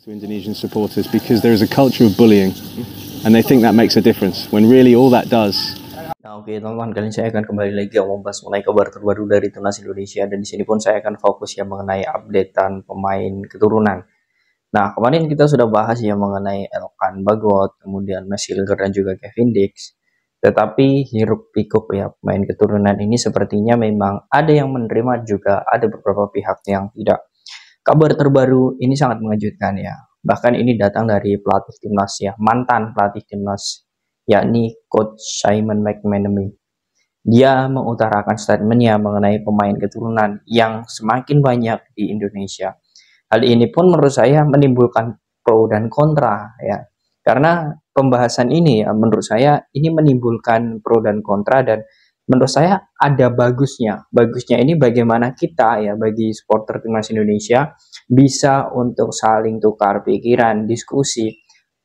To Indonesian supporters because there is a culture of bullying and they think that makes a difference when really all that does. Nah, oke teman-teman, kali ini saya akan kembali lagi membahas mengenai kabar terbaru dari Timnas Indonesia, dan di sini pun saya akan fokus ya mengenai updatean pemain keturunan. Nah, kemarin kita sudah bahas ya mengenai Elkan Bagot, kemudian Mas Hilger dan juga Kevin Dix. Tetapi hiruk pikuk ya pemain keturunan ini sepertinya memang ada yang menerima, juga ada beberapa pihak yang tidak. Kabar terbaru ini sangat mengejutkan ya. Bahkan ini datang dari pelatih timnas ya, mantan pelatih timnas, yakni Coach Simon McManamy. Dia mengutarakan statementnya mengenai pemain keturunan yang semakin banyak di Indonesia. Hal ini pun menurut saya menimbulkan pro dan kontra ya. Karena pembahasan ini ya menurut saya ini menimbulkan pro dan kontra, dan menurut saya ada bagusnya. Bagusnya ini bagaimana kita ya, bagi supporter timnas Indonesia bisa untuk saling tukar pikiran, diskusi,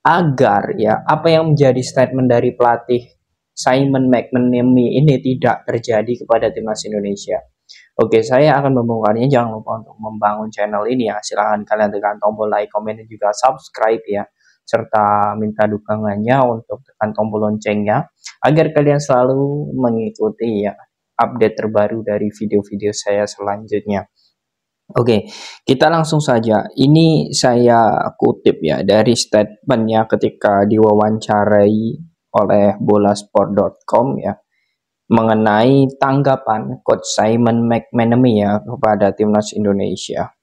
agar ya apa yang menjadi statement dari pelatih Simon McManamy ini tidak terjadi kepada timnas Indonesia. Oke, saya akan membongkarnya. Jangan lupa untuk membangun channel ini ya. Silahkan kalian tekan tombol like, komen, dan juga subscribe ya. Serta minta dukungannya untuk tekan tombol loncengnya agar kalian selalu mengikuti ya update terbaru dari video-video saya selanjutnya. Oke, kita langsung saja. Ini saya kutip ya dari statementnya ketika diwawancarai oleh bolasport.com ya, mengenai tanggapan Coach Simon McManamy ya kepada timnas Indonesia.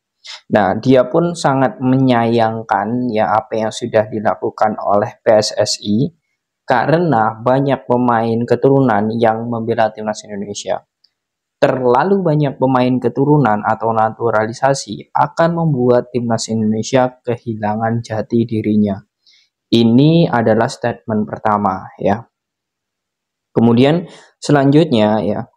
Nah, dia pun sangat menyayangkan ya apa yang sudah dilakukan oleh PSSI karena banyak pemain keturunan yang membela timnas Indonesia. Terlalu banyak pemain keturunan atau naturalisasi akan membuat timnas Indonesia kehilangan jati dirinya. Ini adalah statement pertama ya. Kemudian selanjutnya ya,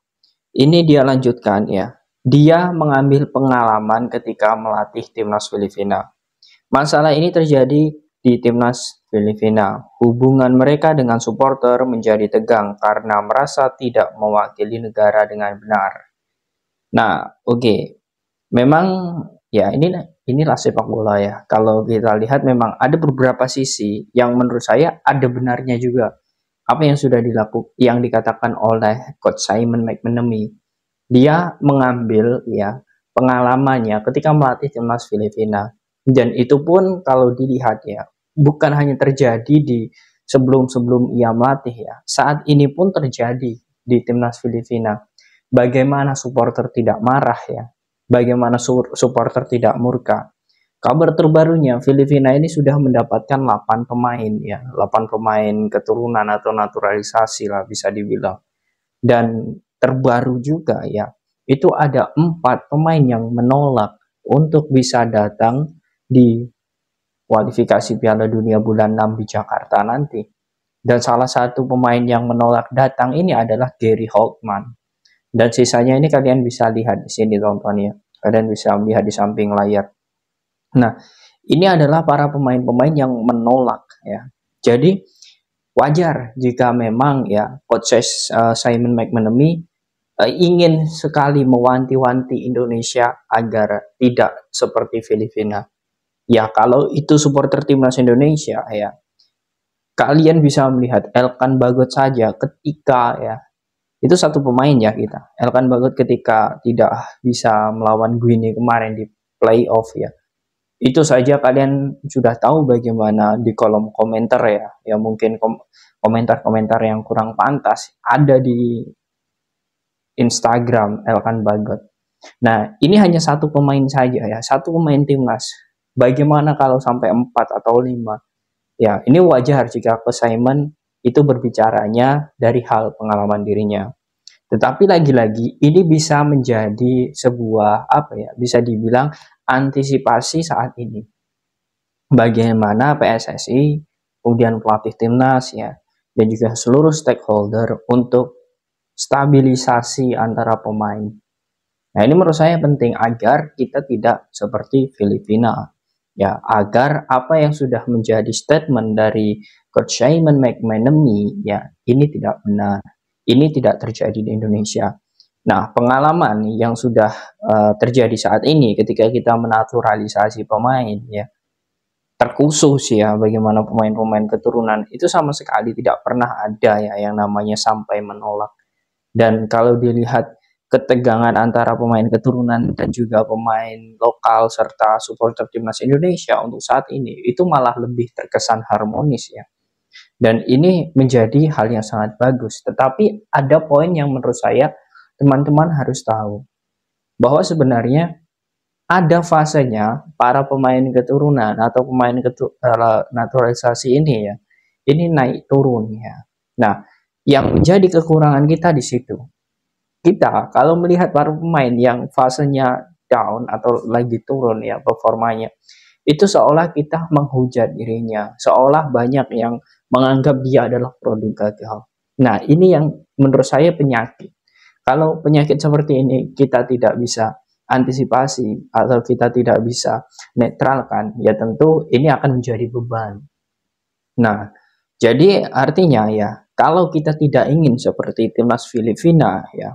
ini dia lanjutkan ya. Dia mengambil pengalaman ketika melatih timnas Filipina. Masalah ini terjadi di timnas Filipina. Hubungan mereka dengan supporter menjadi tegang karena merasa tidak mewakili negara dengan benar. Nah, oke. Memang ya inilah sepak bola ya. Kalau kita lihat memang ada beberapa sisi yang menurut saya ada benarnya juga. Apa yang sudah dilakukan, yang dikatakan oleh Coach Simon McManamy. Dia mengambil ya pengalamannya ketika melatih timnas Filipina, dan itu pun kalau dilihat ya bukan hanya terjadi di sebelum ia melatih ya, saat ini pun terjadi di timnas Filipina. Bagaimana supporter tidak marah ya, bagaimana supporter tidak murka. Kabar terbarunya, Filipina ini sudah mendapatkan 8 pemain ya, 8 pemain keturunan atau naturalisasi lah bisa dibilang. Dan terbaru juga ya, itu ada 4 pemain yang menolak untuk bisa datang di kualifikasi Piala Dunia bulan 6 di Jakarta nanti. Dan salah satu pemain yang menolak datang ini adalah Gary Holtman. Dan sisanya ini kalian bisa lihat di sini tontonnya. Kalian bisa melihat di samping layar. Nah, ini adalah para pemain-pemain yang menolak ya. Jadi wajar jika memang ya Coach Simon McManamy ingin sekali mewanti-wanti Indonesia agar tidak seperti Filipina. Ya, kalau itu supporter timnas Indonesia ya, kalian bisa melihat Elkan Bagot saja ketika ya, itu satu pemain ya kita. Elkan Bagot ketika tidak bisa melawan Guinea kemarin di playoff ya. Itu saja kalian sudah tahu bagaimana di kolom komentar ya mungkin komentar-komentar yang kurang pantas ada di Instagram Elkan Bagot. Nah, ini hanya satu pemain saja ya, satu pemain timnas. Bagaimana kalau sampai 4 atau 5? Ya, ini wajar jika Coach Simon itu berbicaranya dari hal pengalaman dirinya. Tetapi lagi-lagi ini bisa menjadi sebuah apa ya, bisa dibilang antisipasi saat ini. Bagaimana PSSI, kemudian pelatih timnas ya, dan juga seluruh stakeholder untuk stabilisasi antara pemain. Nah, ini menurut saya penting agar kita tidak seperti Filipina. Ya, agar apa yang sudah menjadi statement dari Coach Simon McManamy ya, ini tidak benar. Ini tidak terjadi di Indonesia. Nah, pengalaman yang sudah terjadi saat ini ketika kita menaturalisasi pemain ya, terkhusus ya, bagaimana pemain-pemain keturunan itu sama sekali tidak pernah ada ya yang namanya sampai menolak. Dan kalau dilihat ketegangan antara pemain keturunan dan juga pemain lokal serta supporter timnas Indonesia untuk saat ini itu malah lebih terkesan harmonis ya. Dan ini menjadi hal yang sangat bagus. Tetapi ada poin yang menurut saya teman-teman harus tahu bahwa sebenarnya ada fasenya para pemain keturunan atau pemain naturalisasi ini ya, ini naik turun ya. Nah, yang menjadi kekurangan kita di situ. Kita kalau melihat para pemain yang fasenya down atau lagi turun ya performanya, itu seolah kita menghujat dirinya, seolah banyak yang menganggap dia adalah produk gagal. Nah, ini yang menurut saya penyakit. Kalau penyakit seperti ini kita tidak bisa antisipasi atau kita tidak bisa netralkan, ya tentu ini akan menjadi beban. Nah, jadi artinya ya, kalau kita tidak ingin seperti timnas Filipina ya,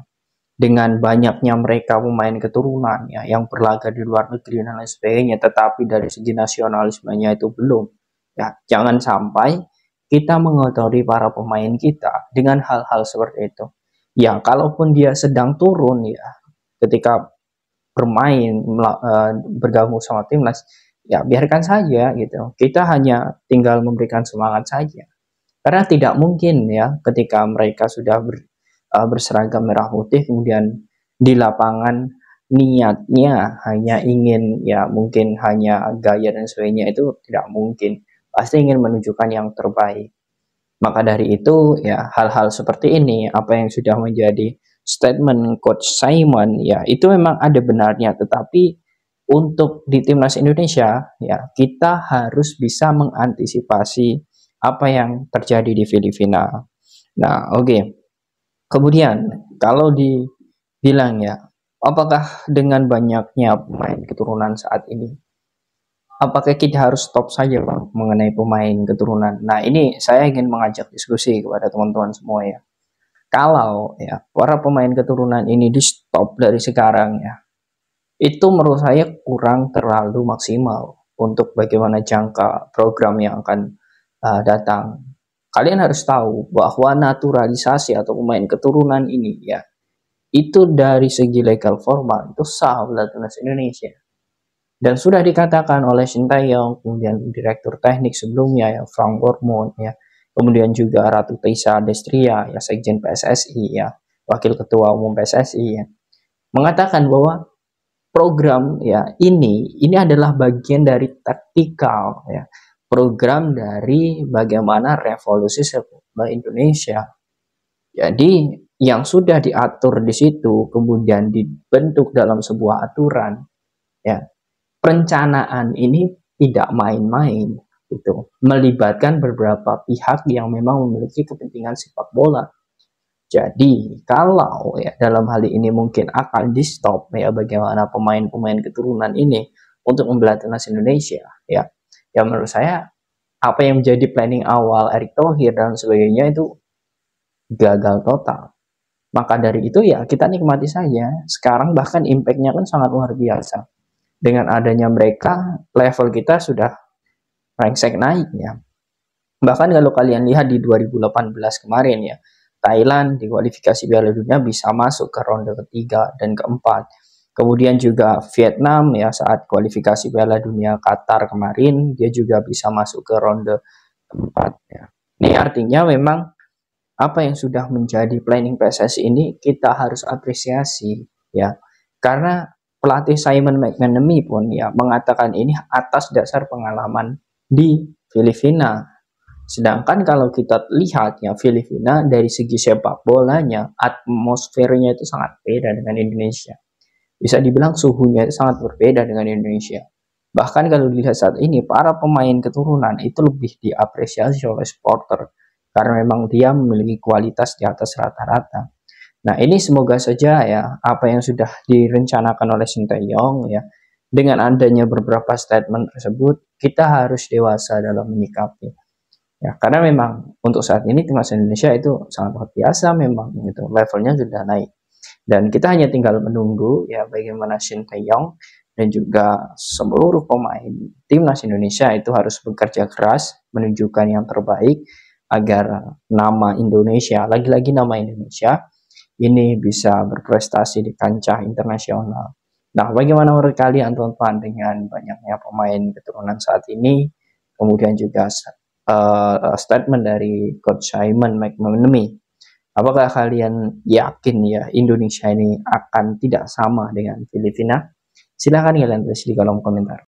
dengan banyaknya mereka pemain keturunan ya yang berlaga di luar negeri dan lain sebagainya, tetapi dari segi nasionalismenya itu belum. Ya, jangan sampai kita mengotori para pemain kita dengan hal-hal seperti itu. Ya, kalaupun dia sedang turun ya, ketika bermain bergabung sama timnas, ya biarkan saja gitu. Kita hanya tinggal memberikan semangat saja. Karena tidak mungkin ya ketika mereka sudah berseragam merah putih kemudian di lapangan niatnya hanya ingin ya mungkin hanya gaya dan sebagainya, itu tidak mungkin. Pasti ingin menunjukkan yang terbaik. Maka dari itu ya hal-hal seperti ini apa yang sudah menjadi statement Coach Simon ya itu memang ada benarnya, tetapi untuk di timnas Indonesia ya kita harus bisa mengantisipasi apa yang terjadi di Filipina. Nah, oke. Kemudian kalau dibilang ya, apakah dengan banyaknya pemain keturunan saat ini, apakah kita harus stop saja Bang mengenai pemain keturunan? Nah, ini saya ingin mengajak diskusi kepada teman-teman semua ya. Kalau ya para pemain keturunan ini di stop dari sekarang ya, itu menurut saya kurang terlalu maksimal untuk bagaimana jangka program yang akan datang. Kalian harus tahu bahwa naturalisasi atau pemain keturunan ini ya, itu dari segi legal formal itu sah oleh timnas Indonesia. Dan sudah dikatakan oleh Sintayong, kemudian Direktur Teknik sebelumnya ya Frank Wormoed ya, kemudian juga Ratu Tisa Destria ya Sekjen PSSI ya, Wakil Ketua Umum PSSI ya, mengatakan bahwa program ya ini adalah bagian dari taktikal ya, program dari bagaimana revolusi sepak bola Indonesia. Jadi yang sudah diatur di situ kemudian dibentuk dalam sebuah aturan ya, perencanaan ini tidak main-main gitu, melibatkan beberapa pihak yang memang memiliki kepentingan sepak bola. Jadi kalau ya dalam hal ini mungkin akan di stop ya bagaimana pemain-pemain keturunan ini untuk membela timnas Indonesia ya, ya menurut saya apa yang menjadi planning awal Erick Thohir dan sebagainya itu gagal total. Maka dari itu ya kita nikmati saja. Sekarang bahkan impact-nya kan sangat luar biasa. Dengan adanya mereka, level kita sudah rengsek naik ya. Bahkan kalau kalian lihat di 2018 kemarin ya, Thailand di kualifikasi Piala Dunia bisa masuk ke ronde ketiga dan keempat. Kemudian juga Vietnam ya saat kualifikasi Piala Dunia Qatar kemarin, dia juga bisa masuk ke ronde keempat ya. Ini artinya memang apa yang sudah menjadi planning PSSI ini kita harus apresiasi ya. Karena pelatih Simon McManamy pun ya mengatakan ini atas dasar pengalaman di Filipina. Sedangkan kalau kita lihat ya Filipina dari segi sepak bolanya, atmosfernya itu sangat beda dengan Indonesia. Bisa dibilang suhunya itu sangat berbeda dengan Indonesia. Bahkan kalau dilihat saat ini para pemain keturunan itu lebih diapresiasi oleh supporter karena memang dia memiliki kualitas di atas rata-rata. Nah, ini semoga saja ya apa yang sudah direncanakan oleh Sintayong ya, dengan adanya beberapa statement tersebut kita harus dewasa dalam menyikapi. Ya, karena memang untuk saat ini timnas Indonesia itu sangat luar biasa memang gitu, levelnya sudah naik. Dan kita hanya tinggal menunggu ya bagaimana Sintayong dan juga seluruh pemain timnas Indonesia itu harus bekerja keras menunjukkan yang terbaik agar nama Indonesia, lagi-lagi nama Indonesia ini bisa berprestasi di kancah internasional. Nah, bagaimana menurut kalian teman-teman dengan banyaknya pemain keturunan saat ini, kemudian juga statement dari Coach Simon McManamy? Apakah kalian yakin ya Indonesia ini akan tidak sama dengan Filipina? Silahkan kalian tulis di kolom komentar.